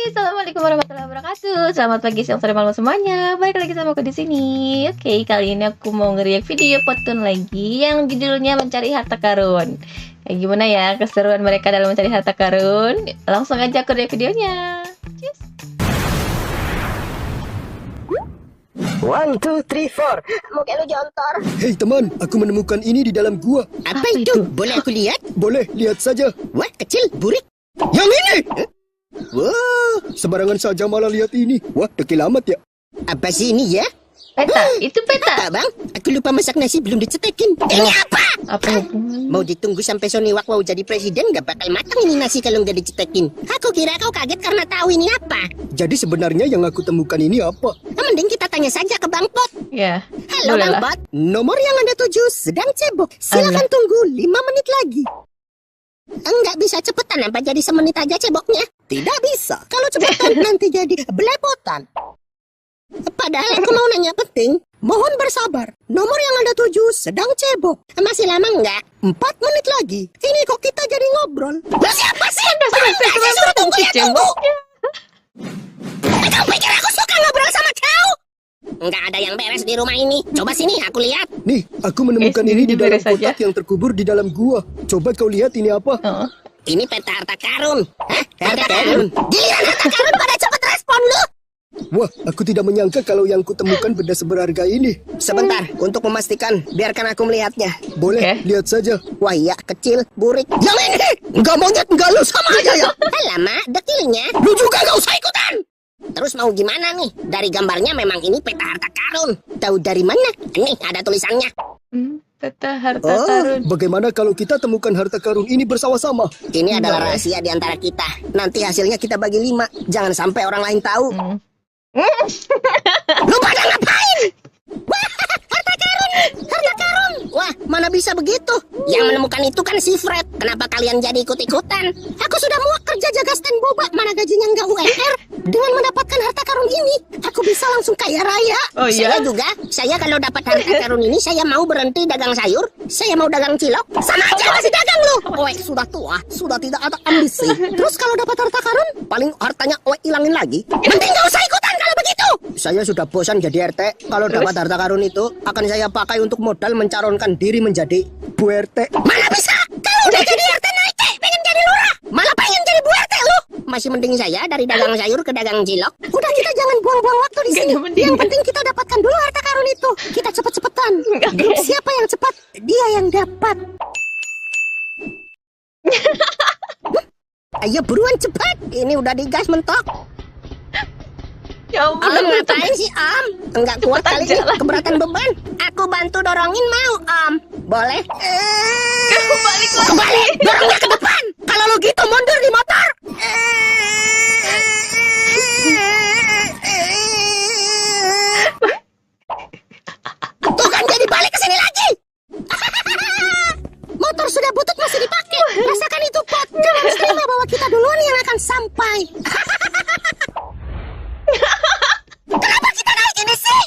Assalamualaikum warahmatullahi wabarakatuh. Selamat pagi, siang, sore, malam semuanya. Balik lagi sama aku di sini. Oke, kali ini aku mau nge-react video Potun lagi yang judulnya Mencari Harta Karun. Kayak gimana ya keseruan mereka dalam mencari harta karun? Langsung aja aku react videonya. Cheers. 1, 2, 3, 4. Muka lu jontor. Hei teman, aku menemukan ini di dalam gua. Apa itu? Boleh aku lihat? Boleh, lihat saja. Wah, kecil, burik. Yang ini! Wah, sembarangan saja malah lihat ini. Wah, dekil amat ya. Apa sih ini ya? Peta, itu peta. Apa bang? Aku lupa masak nasi belum dicetekin. Ini apa? Apa hubungan? Mau ditunggu sampai Sony Wak mau jadi presiden gak bakal matang ini nasi kalau nggak dicetekin. Aku kira kau kaget karena tahu ini apa. Jadi sebenarnya yang aku temukan ini apa? Mending kita tanya saja ke Bang Pot. Ya, Halo boleh Bang lah. Pot. Nomor yang Anda tuju sedang cebok. Silakan tunggu 5 menit lagi. Enggak bisa cepetan apa jadi semenit aja ceboknya? Tidak bisa. Kalau cepetan nanti jadi belepotan. Padahal aku mau nanya penting. Mohon bersabar. Nomor yang Anda tuju sedang cebok. Masih lama enggak? 4 menit lagi. Ini kok kita jadi ngobrol. Lah siapa sih? Saya suruh tunggu ya tunggu. Kau pikir aku suka ngobrol sama kau? Enggak ada yang beres di rumah ini. Coba sini aku lihat. Nih, aku menemukan sendiri ini di dalam diberes aja. kotak yang terkubur di dalam gua. Coba kau lihat ini apa? Oh. Ini peta harta karun. Hah? Harta karun? Giliran harta karun pada cepat respon lu. Wah, aku tidak menyangka kalau yang kutemukan benda seberharga ini. Sebentar, untuk memastikan, biarkan aku melihatnya. Boleh, Oke. lihat saja. Wah iya, kecil, burik. Yang ini! Enggak monyet, enggak lu sama aja ya. Lama, dekilnya. Lu juga gak usah ikutan. Terus mau gimana nih? Dari gambarnya memang ini peta harta karun. Tahu dari mana? Nih, ada tulisannya. Peta harta Ah, karun. bagaimana kalau kita temukan harta karun ini bersama-sama? Ini adalah rahasia di antara kita. Nanti hasilnya kita bagi 5. Jangan sampai orang lain tahu. Lu pada ngapain? Wah, harta karun! Harta karun! Wah, mana bisa begitu? Yang menemukan itu kan si Fred. Kenapa kalian jadi ikut-ikutan? Aku sudah muak kerja jaga stand boba. Mana gajinya nggak UMR? Dengan mendapatkan harta karun ini, aku bisa langsung kaya raya. Oh, iya? Saya juga. Saya kalau dapat harta karun ini, saya mau berhenti dagang sayur. Saya mau dagang cilok. Sama aja masih dagang lu. Oek sudah tua, sudah tidak ada ambisi. Terus kalau dapat harta karun, paling hartanya Oek hilangin lagi. Mending nggak usah ikutan kalau begitu. Saya sudah bosan jadi RT. Kalau dapat harta karun itu, akan saya pakai untuk modal mencalonkan diri menjadi Bu RT. Mana bisa? Kalau udah jadi RT naik, pengen jadi lurah. Malah pengen jadi Bu RT lu. Masih mending saya dari dagang sayur ke dagang cilok. Udah kita jangan buang-buang waktu di sini. Yang penting kita dapatkan dulu harta karun itu. Kita cepet-cepetan. Grup siapa yang cepat, dia yang dapat. Ayo buruan cepat. Ini udah digas mentok. Ya ampun, Om ngapain sih Om? Enggak kuat kali ini, keberatan beban. Aku bantu dorongin mau Om. Boleh? balik lagi. Kembali, dorongnya ke depan. Kalau lo gitu mundur di motor. Tuh kan jadi balik ke sini lagi. Motor sudah butut masih dipakai. Rasakan itu Pot. Kamu harus terima bahwa kita duluan yang akan sampai. Kenapa kita naik ini sih?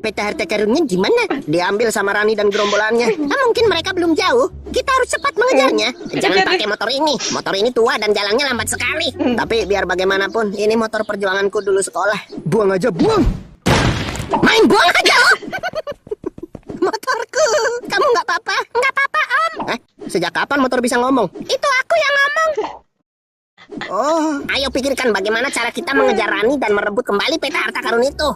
Peta harta karunnya gimana? Diambil sama Rani dan gerombolannya. Mungkin mereka belum jauh. Kita harus cepat mengejarnya. Jangan pakai motor ini. Motor ini tua dan jalannya lambat sekali. Tapi biar bagaimanapun, ini motor perjuanganku dulu sekolah. Buang aja, buang. Main buang aja lo. Motorku. Kamu nggak apa-apa? Nggak apa-apa Om. Sejak kapan motor bisa ngomong? Itu aku yang ngomong. Oh, ayo pikirkan bagaimana cara kita mengejar Rani dan merebut kembali peta harta karun itu.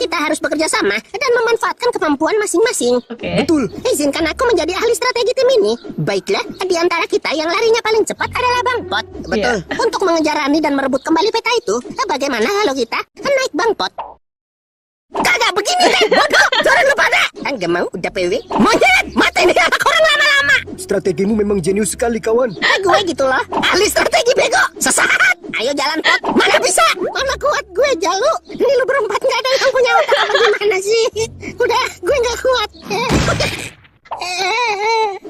Kita harus bekerja sama dan memanfaatkan kemampuan masing-masing. Oke. Betul. Izinkan aku menjadi ahli strategi tim ini. Baiklah, di antara kita yang larinya paling cepat adalah Bang Pot. Betul. Untuk mengejar Rani dan merebut kembali peta itu, bagaimana kalau kita naik Bang Pot? Kagak begini deh, bodoh. Jangan lupa dah. Enggak mau, udah PW. Monyet, mata ini anak orang lama-lama. Strategimu memang jenius sekali, kawan. Gue gitu loh. Ahli strategi bego. Sesat. Ayo jalan Pot. Mana bisa? Mana kuat gue jalu. Ini lu berempat nggak ada yang punya otak apa gimana sih? Udah, gue nggak kuat.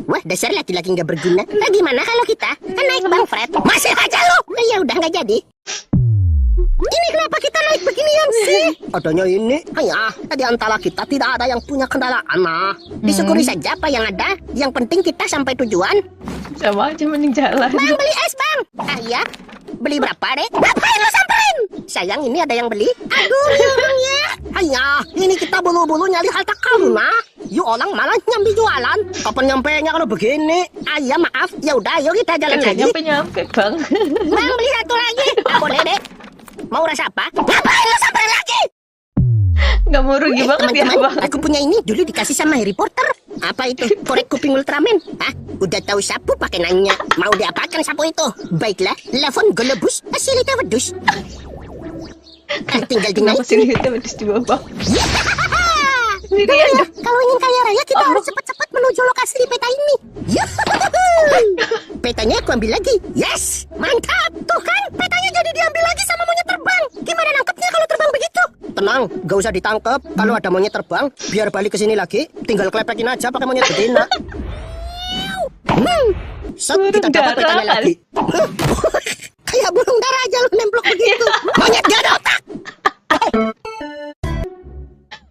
Wah, dasar laki-laki nggak berguna. Gimana kalau kita naik Bang Fred? Masih aja lu. Ya udah nggak jadi. Ini kenapa kita naik beginian sih? Adanya ini. Ya, di antara kita tidak ada yang punya kendaraan. Nah, disyukuri saja apa yang ada. Yang penting kita sampai tujuan. Sama aja mending jalan. Bang, beli es, Bang. Ya. Beli berapa, Dek? Ngapain lo samperin? Sayang, ini ada yang beli. Aduh, ini orangnya. Ayah, ini kita bulu-bulu nyari harta karun, nah. Yuk orang malah nyambi jualan. Kapan nyampenya kalau begini? Ayah, maaf. Ya udah, yuk kita jalan lagi. Nyampe Bang. Bang, beli satu lagi. Boleh, Dek. Mau rasa apa? Ngapain lo samperin lagi? Nggak mau rugi banget ya Teman-teman, Bang. aku punya ini dulu dikasih sama Harry Potter. Apa itu? Korek kuping Ultraman. Hah? Udah tahu sapu pakai nanya. Mau diapakan sapu itu? Baiklah, Lavon Golobus Asilita Wedus. Tinggal Kenapa sih dinaikin. itu pedes di bawah? Dengar ya, kalau ingin kaya raya kita harus cepat-cepat menuju lokasi di peta ini. Petanya aku ambil lagi. Yes, mantap. Tuh kan, petanya jadi diambil lagi sama monyet terbang. Gimana nangkepnya kalau terbang begitu? Tenang, gak usah ditangkap. Kalau ada monyet terbang, biar balik ke sini lagi. Tinggal kelepekin aja pakai monyet betina. Set, kita dapat petanya lagi. Kayak burung dara aja lu nemplok begitu. Monyet gak ada otak.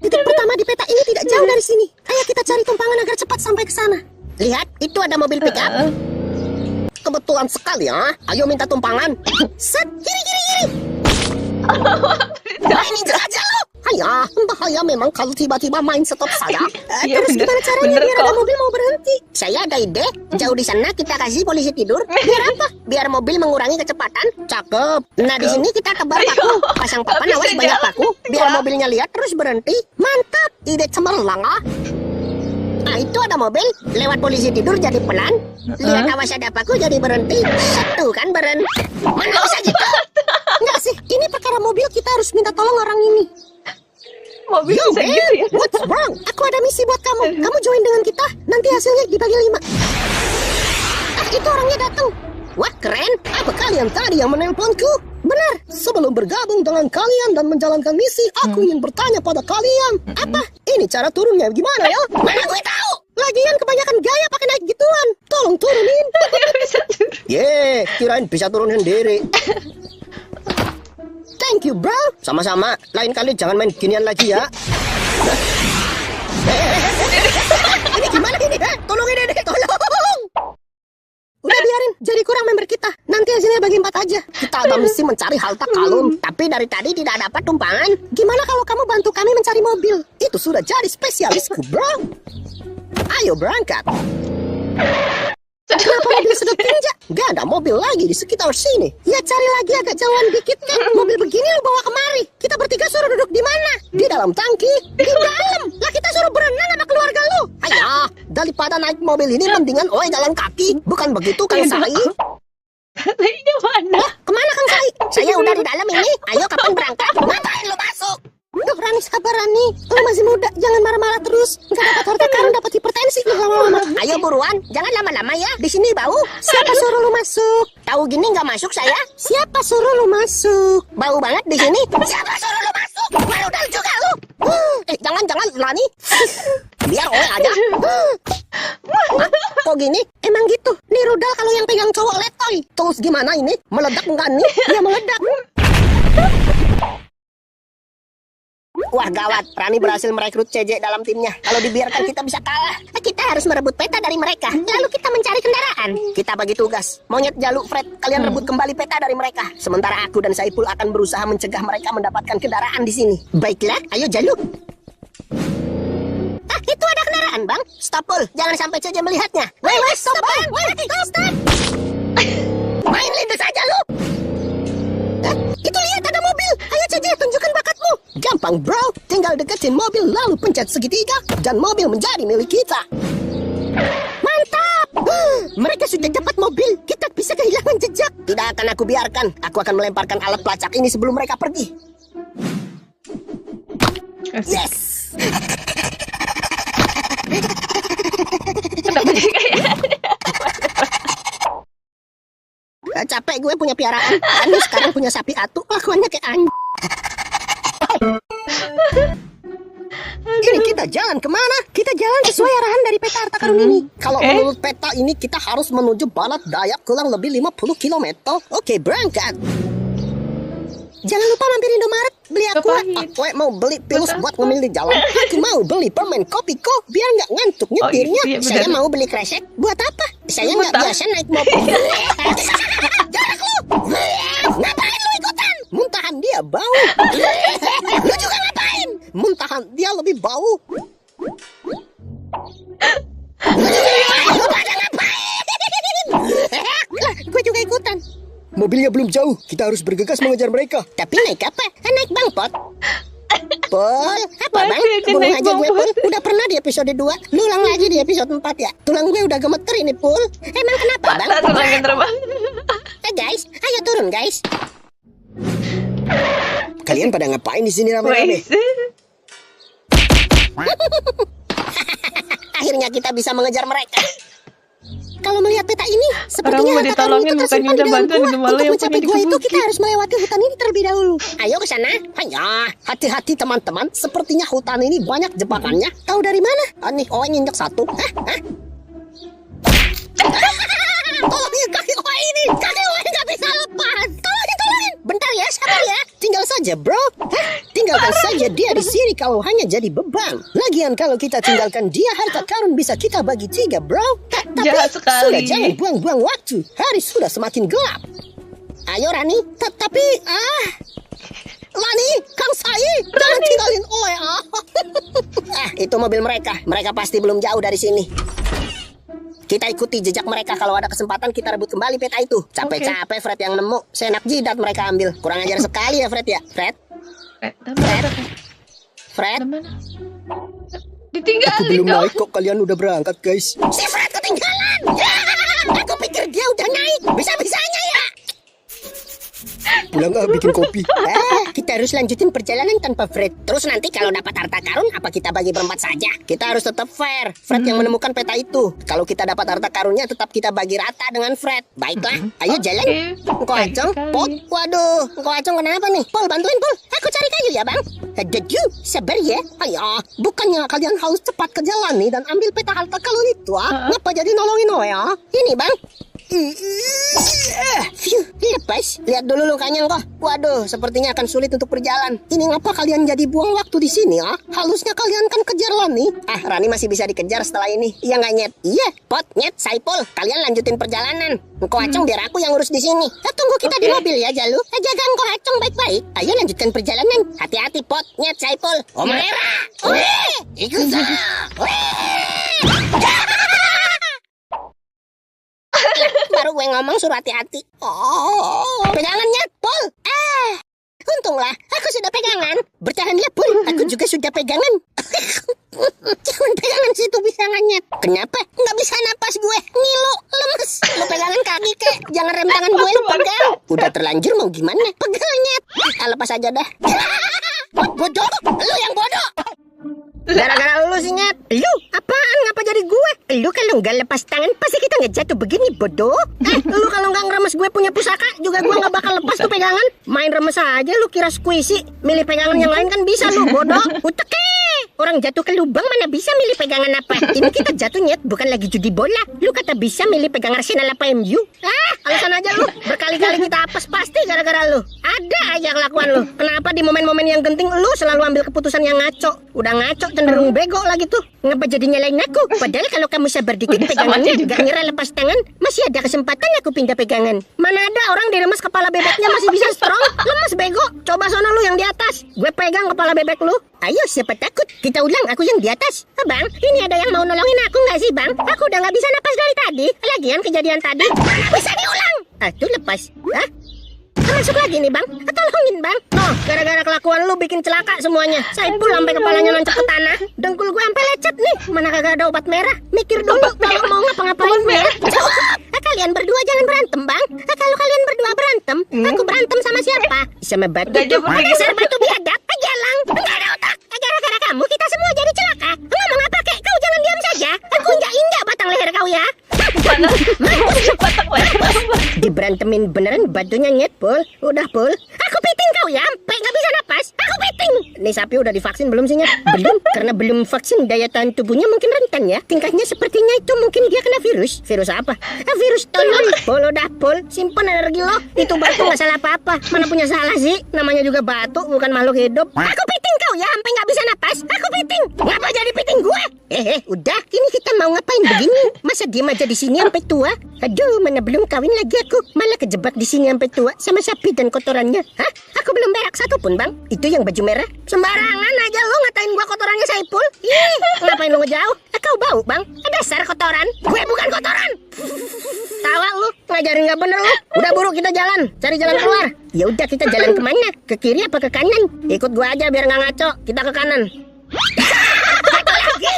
Titik pertama di peta ini tidak jauh dari sini. Ayo kita cari tumpangan agar cepat sampai ke sana. Lihat, itu ada mobil pickup. Kebetulan sekali ya. Ayo minta tumpangan. Set, kiri. Ini aja lo. Ayah, bahaya memang kalau tiba-tiba main stop saya. Iya, Terus bener. gimana caranya Bener biar kok. ada mobil mau berhenti? Saya ada ide. Jauh di sana kita kasih polisi tidur. Biar apa? Biar mobil mengurangi kecepatan. Cakep. Nah di sini kita tebar paku. Pasang papan Nggak awas bisa banyak jalan. paku. Biar Wah. mobilnya lihat terus berhenti. Mantap. Ide cemerlang ah. Nah itu ada mobil. Lewat polisi tidur jadi pelan. Lihat awas ada paku jadi berhenti. Satu kan berhenti. Mana usah gitu. Enggak sih. Ini perkara mobil kita harus minta tolong orang ini. Mobil Yo, bisa man, gitu ya. what's wrong? Aku ada misi buat kamu. Kamu join dengan kita. Nanti hasilnya dibagi 5. Ah, itu orangnya datang. Wah, keren. Apa kalian tadi yang menelponku? Benar. Sebelum bergabung dengan kalian dan menjalankan misi, aku ingin bertanya pada kalian. Apa? Ini cara turunnya gimana ya? Mana gue tahu. Lagian kebanyakan gaya pakai naik gituan. Tolong turunin. Bisa turun. Ye, kirain bisa turun sendiri. Thank you, bro. Sama-sama. Lain kali jangan main ginian lagi ya. Ini gimana ini? Tolong ini, tolong. Udah biarin, jadi kurang member kita. Nanti hasilnya bagi 4 aja. Kita ada misi mencari harta karun, tapi dari tadi tidak dapat tumpangan. Gimana kalau kamu bantu kami mencari mobil? Itu sudah jadi spesialisku, bro. Ayo berangkat. Kenapa mobil sedot tinja? Gak ada mobil lagi di sekitar sini. Ya cari lagi agak jauhan dikit kan. Mobil begini lu bawa kemari. Kita bertiga suruh duduk di mana? Di dalam tangki? Di dalam. Lah kita suruh berenang sama keluarga lu. Ayah, daripada naik mobil ini mendingan jalan kaki. Bukan begitu Kang Sai? Ini mana? Kemana Kang Sai? Saya udah di dalam ini. Ayo kapan berangkat? Ngapain lu masuk? Duh Rani, sabar Rani. Lu masih muda, jangan marah-marah terus. Nggak dapat harta karun, dapat hipertensi lu lama-lama. Ayo buruan, jangan lama-lama ya. Di sini bau. Siapa suruh lu masuk? Tahu gini nggak masuk saya? Siapa suruh lu masuk? Bau banget di sini. Siapa suruh lu masuk? Rudal juga lu. Jangan Rani. Biar aja. Kok gini? Emang gitu. Nih rudal kalau yang pegang cowok letoy. Terus gimana ini? Meledak enggak nih? Ya meledak. Wah gawat, Rani berhasil merekrut CJ dalam timnya. Kalau dibiarkan kita bisa kalah. Kita harus merebut peta dari mereka. Lalu kita mencari kendaraan. Kita bagi tugas. Monyet, Jalu, Fred, kalian rebut kembali peta dari mereka. Sementara aku dan Saipul akan berusaha mencegah mereka mendapatkan kendaraan di sini. Baiklah, ayo Jalu. Ah, itu ada kendaraan, Bang. Stop, Pul. Jangan sampai CJ melihatnya. Wait, stop, Bang. Stop. Main lindas aja lu. Itu lihat ada mobil. Ayo CJ, tunjukkan bakatmu. Gampang bro, tinggal deketin mobil lalu pencet segitiga dan mobil menjadi milik kita. Mantap. Mereka sudah dapat mobil. Kita bisa kehilangan jejak. Tidak akan aku biarkan. Aku akan melemparkan alat pelacak ini sebelum mereka pergi. Yes. Kenapa jadi kayak Capek gue punya piaraan. Ani sekarang punya sapi atu. Lakuannya kayak anjing. Ini kita jalan kemana? Kita jalan sesuai arahan dari peta harta karun ini. Kalau menurut peta ini kita harus menuju barat daya kurang lebih 50 km. Oke, berangkat. Jangan lupa mampir Indomaret. Beli Aqua. Aku mau beli pilus buat ngemil di jalan. Aku mau beli permen kopi kok biar nggak ngantuk nyetirnya. iya, Saya benar. mau beli kresek. Buat apa? Saya nggak Buat apa? biasa naik mobil. Jarak lu. bau. Lah, gue juga ikutan. Mobilnya belum jauh, kita harus bergegas mengejar mereka. Tapi naik apa? Naik Bang Pot. Pol, apa Bang? Masih aja Bunuh naik aja Bang gue, Pot. Pul. Udah pernah di episode 2. Lu ulang lagi di episode 4 ya. Tulang gue udah gemeter ini, Pul. Emang kenapa, Bang? Tulangnya terbang. Guys, ayo turun, guys. Kalian pada ngapain di sini rame-rame? Wes. Akhirnya kita bisa mengejar mereka. Kalau melihat peta ini, Orang sepertinya mau harta karun ditolongin itu bukan tersimpan minta di dalam bantuan, gua. itu malah Untuk yang mencapai punya gua itu digebukin. kita harus melewati hutan ini terlebih dahulu. Ayo ke sana. Hanya, hati-hati teman-teman. Sepertinya hutan ini banyak jebakannya. Tahu dari mana? Nih, nginjek satu. Tolongin kaki Oe ini. Kaki Oe nggak bisa lepas. Tolongin. Bentar ya, sabar ya. Tinggal saja, bro. Tinggalkan saja dia di sini kalau hanya jadi beban. Lagian kalau kita tinggalkan dia, harta karun bisa kita bagi 3, bro. Tapi Jahat sekali. sudah jangan buang-buang waktu. Hari sudah semakin gelap. Ayo Rani, tapi Rani, Kang Sai, jangan tinggalin Oe itu mobil mereka. Mereka pasti belum jauh dari sini. Kita ikuti jejak mereka. Kalau ada kesempatan kita rebut kembali peta itu. Capek-capek Fred yang nemu. Seenak jidat mereka ambil. Kurang ajar sekali ya Fred ya. Fred? Mana? Aku Ditinggalin belum dong. naik kok, kalian udah berangkat guys. Si Fred ketinggalan. Aku pikir dia udah naik. Bisa-bisanya ya. Pulang bikin kopi. Kita harus lanjutin perjalanan tanpa Fred. Terus nanti kalau dapat harta karun, apa kita bagi berempat saja? Kita harus tetap fair. Fred yang menemukan peta itu. Kalau kita dapat harta karunnya, tetap kita bagi rata dengan Fred. Baiklah, ayo jalan. Engkau Acong, Pot. Waduh, Engkau Acong kenapa nih? Pol, bantuin Pol. Aku cari kayu ya bang. Aduh, sabar ya. Ayo, bukannya kalian harus cepat ke jalan nih dan ambil peta harta karun itu Ngapa jadi nolongin ya? Ini bang. Phew, lepas. Lihat dulu lukanya kok. Waduh, sepertinya akan sulit untuk berjalan. Ini ngapa kalian jadi buang waktu di sini Halusnya kalian kan kejar Rani. Rani masih bisa dikejar setelah ini. Iya nggak Nyet? Iya, Pot, Nyet, Saipul. Kalian lanjutin perjalanan. Engkau Acong biar aku yang urus di sini. Tunggu kita di mobil ya, Jalu. Jaga Engkau Acong baik-baik. Ayo lanjutkan perjalanan. Hati-hati, Pot, Nyet, Saipul. Om Merah. Ikut saya. Baru gue ngomong suruh hati-hati. Pegangannya, Pol. Untunglah, aku sudah pegangan. Bertahanlah, Pol. Aku juga sudah pegangan. Jangan pegangan situ pisangannya. Kenapa? Nggak bisa napas gue. Ngilu, lemes. Lo pegangan kaki, kek. Jangan rem tangan gue, pegang. Udah terlanjur mau gimana? Pegangnya. Lepas aja dah. Bodoh, lu yang bodoh. Gara-gara lu sih Nyet. Lu? Apaan? Ngapa jadi gue? Lu kalau nggak lepas tangan pasti kita nggak jatuh begini, bodoh. Lu kalau nggak ngeremes gue punya pusaka juga gue nggak bakal lepas tuh pegangan. Main remes aja lu kira squishy. Milih pegangan yang lain kan bisa lu, bodoh. Uteke. Orang jatuh ke lubang mana bisa milih pegangan apa? Ini kita jatuh Nyet, bukan lagi judi bola. Lu kata bisa milih pegangan Arsenal apa MU? Alasan aja lu. Berkali-kali kita apes pasti gara-gara lu. Ada aja kelakuan lu. Kenapa di momen-momen yang genting lu selalu ambil keputusan yang ngaco? Udah ngaco cenderung bego lagi tuh. Ngapa jadi nyalain aku? Padahal kalau kamu sabar dikit pegangannya gak nyerah lepas tangan, masih ada kesempatan aku pindah pegangan. Mana ada orang diremes kepala bebeknya masih bisa strong? Lemes bego. Coba sono lu yang di atas. Gue pegang kepala bebek lu. Ayo siapa takut? Kita ulang, aku yang di atas. Bang, ini ada yang mau nolongin aku nggak sih bang? Aku udah nggak bisa napas dari tadi. Lagian kejadian tadi nggak bisa diulang. Tuh lepas. Masuk lagi nih bang. Tolongin bang. Gara-gara kelakuan lu bikin celaka semuanya. Saipul sampai kepalanya nancep ke tanah. Dengkul gue sampai lecet nih. Mana kagak ada obat merah. Mikir dulu kalau mau ngapa-ngapain ya. Jawab. Kalian berdua jangan berantem bang. Kalau kalian berdua berantem, aku berantem sama siapa? Sama batu. Dasar batu biadab. Jalang. Enggak ada otak. Gara-gara kamu kita semua jadi celaka. Ngomong apa kek? Kau jangan diam saja. Aku injak batang leher kau ya. Diberantemin beneran batunya Nyet, Pul. Udah, Pul. Aku piting kau ya, sampai nggak bisa napas. Aku piting. Nih sapi udah divaksin belum sih, Nyet? Belum, karena belum vaksin daya tahan tubuhnya mungkin rentan ya. Tingkahnya sepertinya itu mungkin dia kena virus. Virus apa? Virus tolol. Pul, udah, Pul. Simpen energi lo. Itu batu nggak salah apa-apa. Mana punya salah sih? Namanya juga batu, bukan makhluk hidup. Aku piting kau ya, sampai nggak bisa napas. Aku piting. Ngapa jadi piting gue? Udah. Ini kita mau ngapain begini? Masa diem aja di sini sampai tua? Aduh, mana belum kawin lagi aku. Malah kejebak di sini sampai tua sama sapi dan kotorannya. Hah? Aku belum berak satu pun, Bang. Itu yang baju merah. Sembarangan aja lo ngatain gua kotorannya Saipul. Ih, ngapain lo ngejauh? Kau bau, Bang. Dasar kotoran. Gue bukan kotoran. Tawa lu, ngajarin nggak bener lu. Udah buruk kita jalan, cari jalan keluar. Ya udah kita jalan kemana? Ke kiri apa ke kanan? Ikut gua aja biar nggak ngaco. Kita ke kanan. Satu lagi.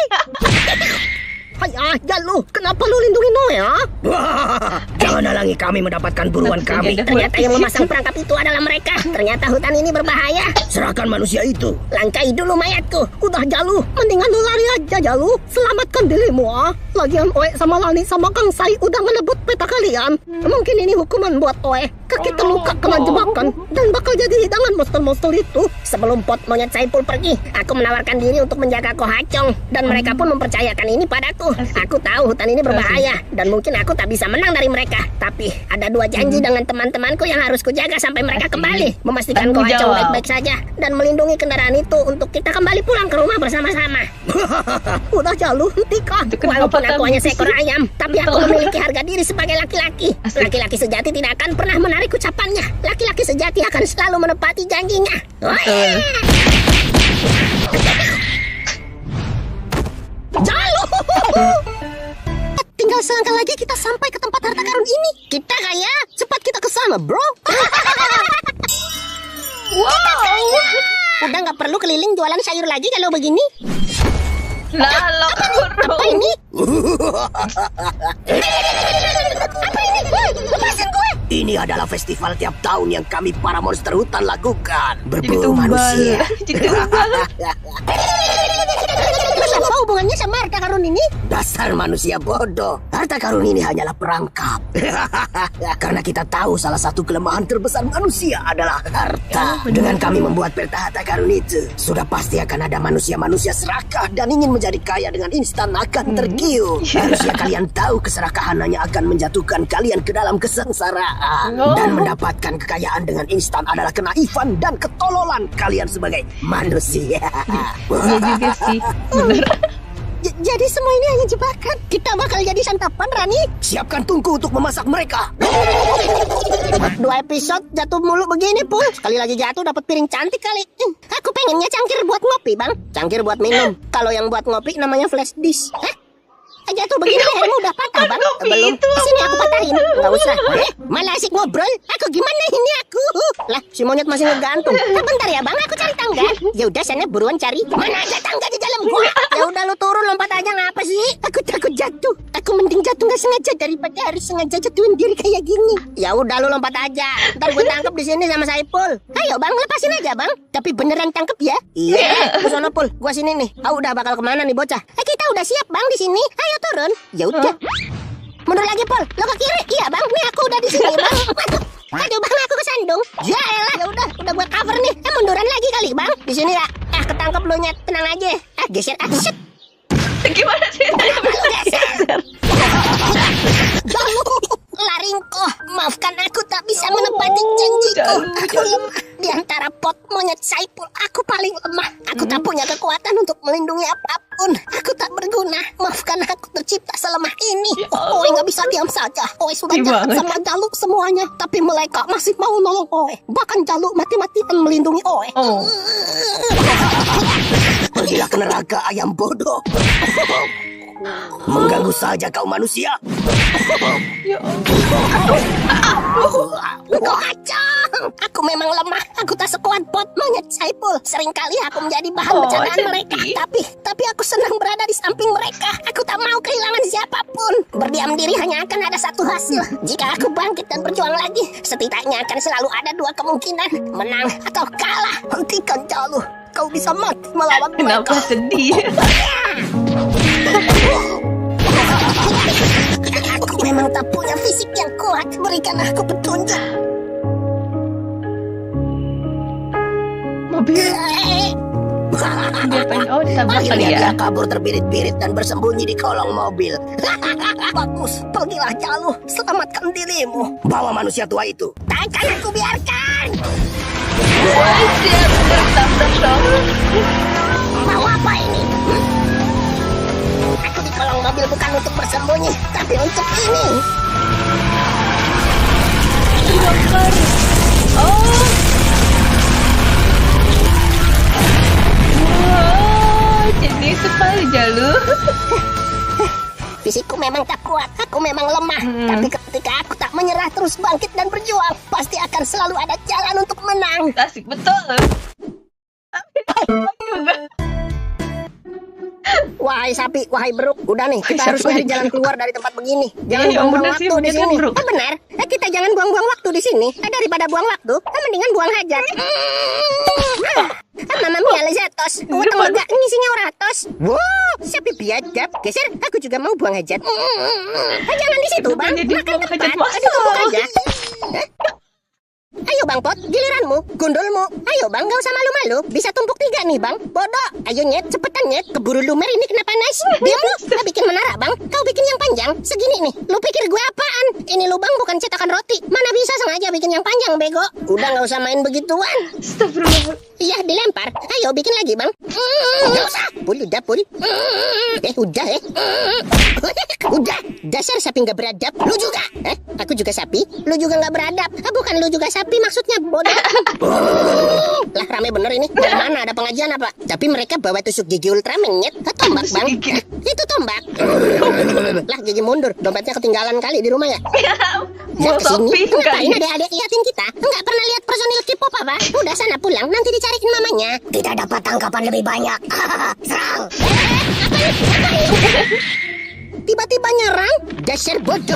Hai aja lu, kenapa lu lindungi Noe ya? Wah, jangan halangi kami mendapatkan buruan kami. Ternyata yang memasang perangkap itu adalah mereka. Ternyata hutan ini berbahaya. Serahkan manusia itu. Langkai dulu mayatku. Udah Jalu, mendingan lu lari aja Jalu. Selamatkan dirimu ah. Lagian Oe sama Lani sama Kang Sai udah ngelebut peta kalian. Mungkin ini hukuman buat Oe. Kaki terluka kena jebakan dan bakal jadi hidangan monster-monster itu. Sebelum pot monyet Saipul pergi, aku menawarkan diri untuk menjaga Kohacong dan mereka pun mempercayakan ini padaku. Aku tahu hutan ini berbahaya dan mungkin aku tak bisa menang dari mereka. Tapi ada dua janji dengan teman-temanku yang harus kujaga sampai mereka kembali. Memastikan Kohacong baik-baik saja dan melindungi kendaraan itu untuk kita kembali pulang ke rumah bersama-sama. Udah Jalu, hentikan. Walaupun aku hanya seekor ayam, tapi aku memiliki harga diri sebagai laki-laki. Laki-laki sejati tidak akan pernah menarik ucapannya. Laki-laki sejati akan selalu menepati janjinya. Jalu! Tinggal selangkah lagi kita sampai ke tempat harta karun ini. Kita kaya, cepat kita ke sana, bro. Wow. Udah nggak perlu keliling jualan sayur lagi kalau begini. Lalu Apa ini? Apa ini? Lepasin gue! Ini adalah festival tiap tahun yang kami para monster hutan lakukan. Berburu manusia. Jadi tumbal. Terus apa hubungannya sama harta karun ini? Dasar manusia bodoh. Harta karun ini hanyalah perangkap. Karena kita tahu salah satu kelemahan terbesar manusia adalah harta. Dengan kami membuat peta harta karun itu, sudah pasti akan ada manusia-manusia serakah dan ingin menjadi kaya dengan instan akan tergiur. Harusnya kalian tahu keserakahan hanya akan menjatuhkan kalian ke dalam kesengsaraan. Dan mendapatkan kekayaan dengan instan adalah kenaifan dan ketololan kalian sebagai manusia. Iya juga sih. Bener. Jadi semua ini hanya jebakan. Kita bakal jadi santapan, Rani. Siapkan tungku untuk memasak mereka. 2 episode jatuh mulu begini, Pul. Sekali lagi jatuh dapat piring cantik kali. Aku pengennya cangkir buat ngopi, Bang. Cangkir buat minum. Kalau yang buat ngopi namanya flash dish. Hah? Jatuh begini lehermu udah patah, Bang. Belum. Sini aku patahin. Nggak usah. Malah asik ngobrol. Aku gimana ini aku? Lah, si monyet masih ngegantung. Bentar ya, Bang. Aku cari tangga. Ya udah, sana buruan cari. Mana ada tangga di dalam gua? Ya udah lu turun lompat aja, ngapa sih? Aku takut jatuh. Aku mending jatuh nggak sengaja daripada harus sengaja jatuhin diri kayak gini. Ya udah lu lompat aja. Ntar gue tangkep di sini sama Saipul. Ayo, Bang, lepasin aja, Bang. Tapi beneran tangkep ya? Iya. Lu sono, Pul. Gua sini nih. Udah bakal kemana nih bocah? Kita udah siap, Bang, di sini. Ayo turun. Ya udah. Mundur lagi, Pol. Lo ke kiri. Iya, Bang. Nih aku udah di sini, Bang. Aduh, Bang, aku kesandung. Ya elah. Ya udah gua cover nih. Munduran lagi kali, Bang. Di sini ya. Ketangkep lo nyet. Tenang aja. Geser. Shit. Gimana sih? Jalu, Laringko, maafkan aku tak bisa menepati janjiku. Aku lemah di antara pot monyet Saipul. Aku paling lemah. Aku tak punya kekuatan untuk melindungi apapun. Aku tak berguna. Maafkan aku tercipta selemah ini. Oe nggak bisa diam saja. Oe sudah jahat sama Jalu semuanya, tapi mereka masih mau nolong Oe. Bahkan Jalu mati-matian melindungi Oe. Pergilah ke neraka, ayam bodoh. Mengganggu saja kau manusia. Kacang. Aku memang lemah. Aku tak sekuat pot monyet Saipul. Seringkali aku menjadi bahan bercandaan mereka. Tapi aku senang berada di samping mereka. Aku tak mau kehilangan siapapun. Berdiam diri hanya akan ada satu hasil. Jika aku bangkit dan berjuang lagi, setidaknya akan selalu ada 2 kemungkinan, menang atau kalah. Hentikan Jalu. Kau bisa mati melawan mereka. Kenapa sedih? Aku memang tak punya fisik yang kuat. Berikan aku petunjuk. Mobil. Dia pengen, ditabrak kali ya. Dia kabur terbirit-birit dan bersembunyi di kolong mobil. Bagus, pergilah Jalu. Selamatkan dirimu. Bawa manusia tua itu. Takkan aku biarkan. Dia bertabrak. Mau apa ini? Aku di kolong mobil bukan untuk bersembunyi, tapi untuk ini. dibakar. Oh. Wah, jadi sekali Jalu. Fisikku memang tak kuat, aku memang lemah. Tapi ketika aku tak menyerah terus bangkit dan berjuang, pasti akan selalu ada jalan untuk menang. Asik betul. Tapi juga. Wahai sapi, wahai beruk, udah nih, kita Wahai harus sapi, nyari wahai jalan keluar dari tempat begini. Jangan Iya, buang-buang bener sih, waktu di bener kan, sini. Bruk? Benar. Kita jangan buang-buang waktu di sini. Daripada buang waktu, mendingan buang hajat. Mama mia lezatos. Utang lega ngisinya oratos. Wow, sapi biadab. Geser, aku juga mau buang hajat. Jangan di situ, Bang. Jadi Makan buang hajat tempat. masal. Ditumpuk aja. Ayo Bang Pot, giliranmu, gundulmu. Ayo Bang, gak usah malu-malu. Bisa tumpuk 3 nih Bang. Bodoh, ayo Nyet, cepetan Nyet. Keburu lumer ini kena panas. Diam lu, gak bikin menara Bang. Kau bikin yang panjang, segini nih. Lu pikir gue apaan? Ini lubang bukan cetakan roti. Mana bisa sengaja bikin yang panjang, bego. Udah gak usah main begituan. Astagfirullah. Iya, dilempar. Ayo bikin lagi Bang. Gak usah. Pul, udah Pul. Udah Udah, dasar sapi gak beradab. Lu juga. Aku juga sapi. Lu juga gak beradab. Bukan lu juga sapi maksudnya, bodoh. Lah rame bener ini. Dari mana ada pengajian apa? Tapi mereka bawa tusuk gigi Ultraman, Nyet. Tombak Bang. Itu tombak. Lah gigi mundur. Dompetnya ketinggalan kali di rumah ya. Mau Kesini. shopping Ngapain kali. ada adik yatim kita? Enggak pernah lihat personil K-pop apa? Udah sana pulang, nanti dicariin mamanya. Kita dapat tangkapan lebih banyak. Serang. Tiba-tiba nyerang. Dasar bodoh.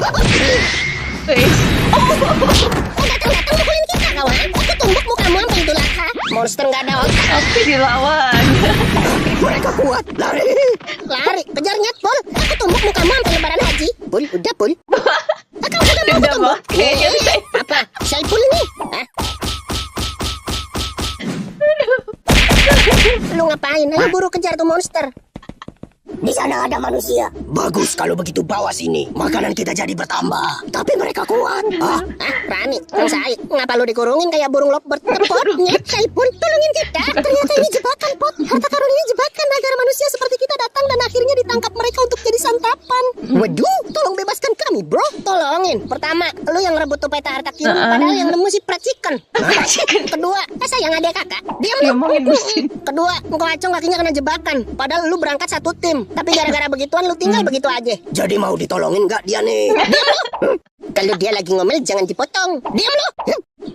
Datang-datang mukulin kita kawan. Aku tumbuk mukamu sampai itu laka. Monster nggak ada otak. Tapi dilawan. Mereka kuat. Lari. Kejar Nyet, Pul. Aku tumbuk mukamu sampai lebaran haji. Pul, udah Pul. Kamu juga mau Udah, tumbuk? Bang. Kayaknya bisa. Apa? Saipul nih. Hah? Lu ngapain? Ayo buru kejar tuh monster. Di sana ada manusia. Bagus kalau begitu bawa sini. Makanan kita jadi bertambah. Tapi mereka kuat. Rani, Kang Sai, ngapa lu dikurungin kayak burung lovebird? Potnya, Saipul, tolongin kita. Ternyata ini jebakan, Pot. Harta karun ini jebakan agar manusia seperti kita datang dan akhirnya ditangkap mereka untuk jadi santapan. Waduh, tolong bebaskan kami, bro. Tolongin. Pertama, lu yang rebut tuh peta harta kirun, padahal yang nemu si Pret Chicken. Kedua, sayang adek kakak. Diam Dia lu. mau ngedusin. Kedua, engkau acung kakinya kena jebakan. Padahal lu berangkat satu tim. Tapi gara-gara begituan lu tinggal begitu aja. Jadi mau ditolongin nggak dia nih? Kalau dia lagi ngomel jangan dipotong. Diam lu.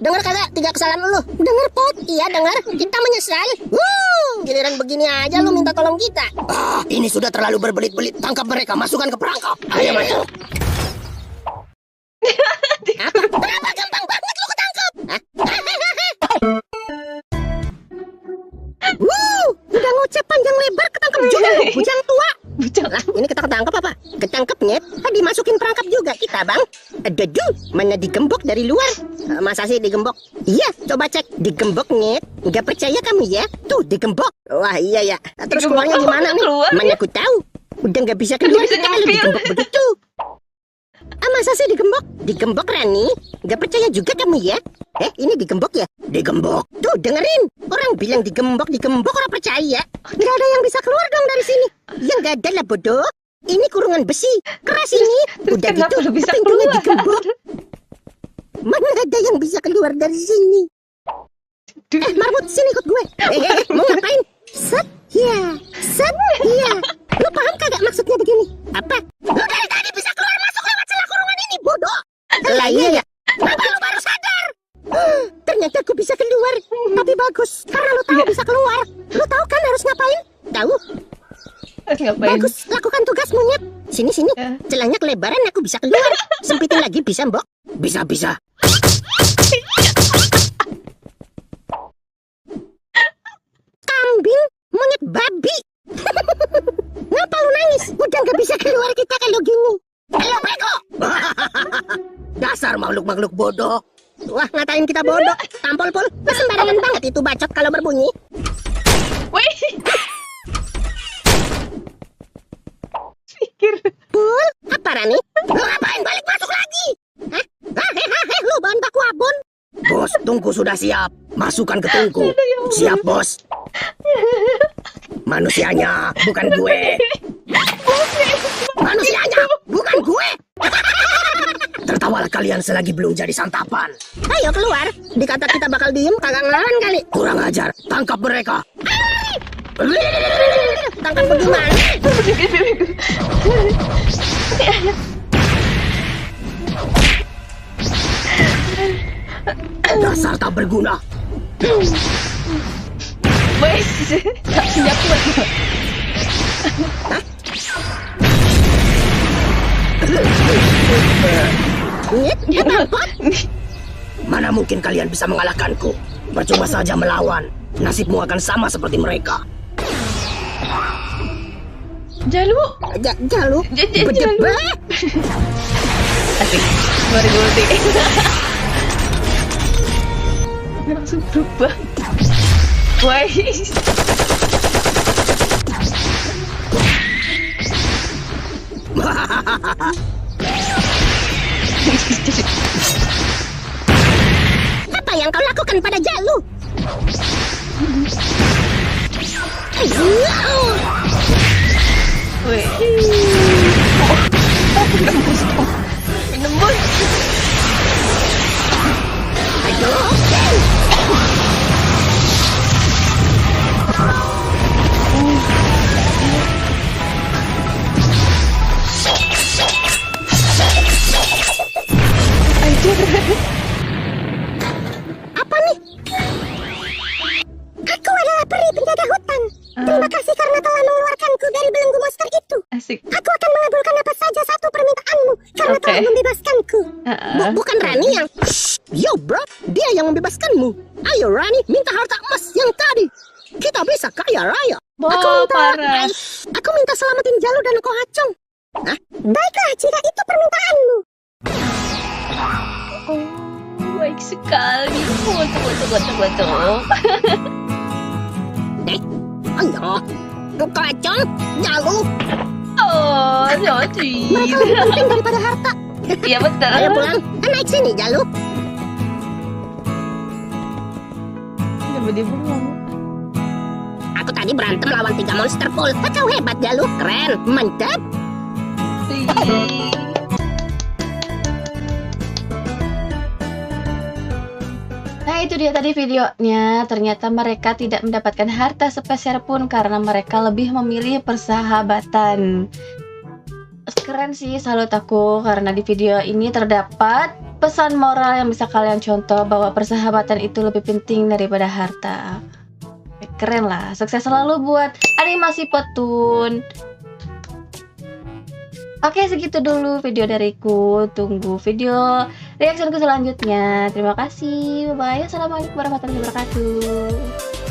Dengar kagak 3 kesalahan lu? Dengar Pot. Iya dengar. Kita menyesal. Giliran begini aja lu minta tolong kita. Ini sudah terlalu berbelit-belit. Tangkap mereka, masukkan ke perangkap. Ayo masuk. Apa? Kenapa gampang banget lu ketangkep? Udah ngucap panjang lebar ketangkep juga. Bujang tua. Bujang. Lah, ini kita ketangkep apa? Ketangkep Nyet. Dimasukin perangkap juga kita, Bang. Aduh, mana digembok dari luar? Masa sih digembok? Iya, coba cek. Digembok, Nyet. Nggak percaya kamu ya? Tuh, digembok. Wah, iya ya. Terus Digembok keluarnya apa? gimana nih? Keluar, Mana aku tahu. Udah nggak bisa keluar bisa kita kalau nyempil. digembok begitu. Masa sih digembok? Digembok, Rani? Nggak percaya juga kamu ya? Ini digembok ya? Digembok. Tuh, dengerin. Orang bilang digembok, orang percaya. Nggak ada yang bisa keluar dong dari sini. Ya nggak ada lah, bodoh. Ini kurungan besi. Keras ini. Terus Udah kenapa gitu, lu bisa pintunya keluar? digembok. Mana ada yang bisa keluar dari sini? Marmut, sini ikut gue. Mau ngapain? Set, ya. Set, ya. Lu paham kagak maksudnya begini? Apa? Lu dari tadi bisa keluar masuk lewat celah kurungan ini, bodoh. Lah iya ya. Kenapa lu baru sadar? Ternyata aku bisa keluar. Tapi bagus, karena lu tahu bisa keluar. Lu tahu kan harus ngapain? Tahu? Ngapain? Bagus, lakukan tugasmu, Nyet. Sini. Celahnya kelebaran, aku bisa keluar. Sempitin lagi bisa, Mbok? Bisa. Kambing, monyet babi. Ngapa lu nangis? Udah nggak bisa keluar kita kalau gini. Ayo, bego. Dasar makhluk-makhluk bodoh. Wah, ngatain kita bodoh. Tampol, Pul. Sembarangan banget itu bacot kalau berbunyi. Wih. Pikir. Pul, apa Rani? Lu ngapain balik masuk lagi? Hah? Lu bahan baku abon? Bos, tungku sudah siap. Masukkan ke tungku. Siap, bos. Manusianya, bukan gue. Manusianya, bukan gue. Tertawalah kalian selagi belum jadi santapan. Ayo keluar. Dikata kita bakal diem, kagak ngelawan kali. Kurang ajar. Tangkap mereka. Tangkap bagaimana? Dasar tak berguna. Wes, tak siap buat. Mana mungkin kalian bisa mengalahkanku? Percuma saja melawan. Nasibmu akan sama seperti mereka. Jalu. Jalu. Jalu. Asik. 2000. Langsung berubah. Wais. Apa yang kau lakukan pada Jalu? Wih. Nembus. Apa nih? Aku adalah peri penjaga hutan. Terima kasih karena telah mengeluarkanku dari belenggu monster itu. Asik. Aku akan mengabulkan apa saja satu permintaanmu karena Oke. telah membebaskanku. Bukan Rani yang... Yo bro, dia yang membebaskanmu. Ayo Rani, minta harta emas yang tadi. Kita bisa kaya raya. Parah. Aku minta selamatin Jalu dan Kohacong. Hah? Baiklah, jika itu permintaanmu. Oh, baik sekali. Betul. Ayo, Kohacong, Jalu. Oh, Yoshi. Mereka lebih penting daripada harta. Iya betul. Ayo pulang, naik sini Jalu. Kenapa dia bengong? Aku tadi berantem lawan 3 monster full. Kau hebat Jalu, keren, mantap. Nah itu dia tadi videonya. Ternyata mereka tidak mendapatkan harta sepeser pun karena mereka lebih memilih persahabatan. Keren sih, salut aku karena di video ini terdapat pesan moral yang bisa kalian contoh bahwa persahabatan itu lebih penting daripada harta. Keren lah, sukses selalu buat animasi Petun. Oke, segitu dulu video dariku. Tunggu video reaksiku selanjutnya. Terima kasih. Bye-bye. Assalamualaikum warahmatullahi wabarakatuh.